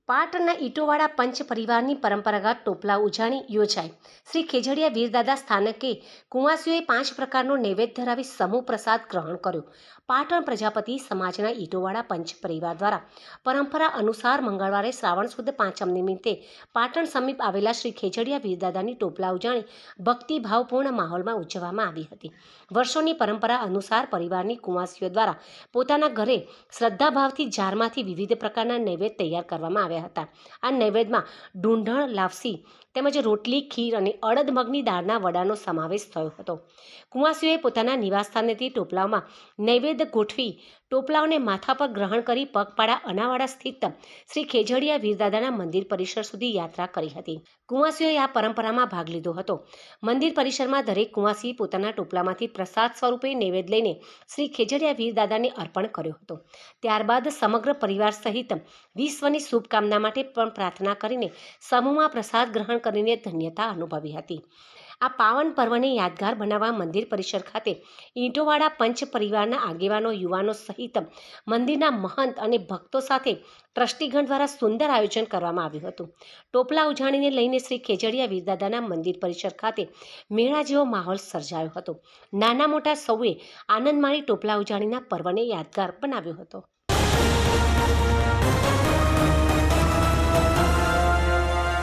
પાટણના ઈંટોવાળા પંચ પરિવારની પરંપરાગત ટોપલા ઉજાણી યોજાઈ। શ્રી ખેજડીયા વીરદાદા સ્થાનકે કુંવાસીઓએ 5 પ્રકારનો નૈવેદ્ય ધરાવી સમૂહ પ્રસાદ ગ્રહણ કર્યો। પાટણ પ્રજાપતિ સમાજના ઈંટોવાળા પંચ પરિવાર દ્વારા પરંપરા અનુસાર મંગળવારે શ્રાવણ સુદ પાંચમ નિમિત્તે પાટણ સમીપ આવેલા શ્રી ખેજડીયા વીરદાદાની ટોપલા ઉજાણી ભક્તિભાવપૂર્ણ માહોલમાં ઉજવવામાં આવી હતી। વર્ષોની પરંપરા અનુસાર પરિવારની કુંવાસીઓ દ્વારા પોતાના ઘરે શ્રદ્ધાભાવથી જારમાંથી વિવિધ પ્રકારના નૈવેદ્ય તૈયાર કરવામાં આવ્યા હતા। આ નૈવેદ્યમાં ઢૂંઢણ, લાપસી તેમજ રોટલી, ખીર અને અડદ મગની દાળના વડાનો સમાવેશ થયો હતો। કુંવાસીઓએ પોતાના નિવાસસ્થાનેથી ટોપલાઓમાં નૈવેદ્ય ગોઠવી ટોપલાઓને માથા પર ગ્રહણ કરી પગપાળા અનાવાડા સ્થિત શ્રી ખેજડીયા વીરદાદાના મંદિર પરિસર સુધી યાત્રા કરી હતી। કુંવાસીઓએ આ પરંપરામાં ભાગ લીધો હતો। મંદિર પરિસરમાં દરેક કુંવાસી પોતાના ટોપલામાંથી પ્રસાદ સ્વરૂપે નૈવેદ્ય લઈને શ્રી ખેજડીયા વીરદાદાને અર્પણ કર્યો હતો। ત્યારબાદ સમગ્ર પરિવાર સહિત વિશ્વની શુભકામના માટે પણ પ્રાર્થના કરીને સમૂહમાં પ્રસાદ ગ્રહણ કરીને ધન્યતા અનુભવી હતી। આ પાવન પર્વને યાદગાર બનાવવા મંદિર પરિસર ખાતે ઈંટોવાળા પંચ પરિવારના આગેવાનો, યુવાનો સહિત મંદિરના મહંત અને ભક્તો સાથે ટ્રસ્ટીગણ દ્વારા સુંદર આયોજન કરવામાં આવ્યું હતું। ટોપલા ઉજાણીને લઈને શ્રી ખેજડીયા વીરદાદાના મંદિર પરિસર ખાતે મેળા જેવો માહોલ સર્જાયો હતો। નાના મોટા સૌએ આનંદ માણી ટોપલા ઉજાણીના પર્વને યાદગાર બનાવ્યો હતો।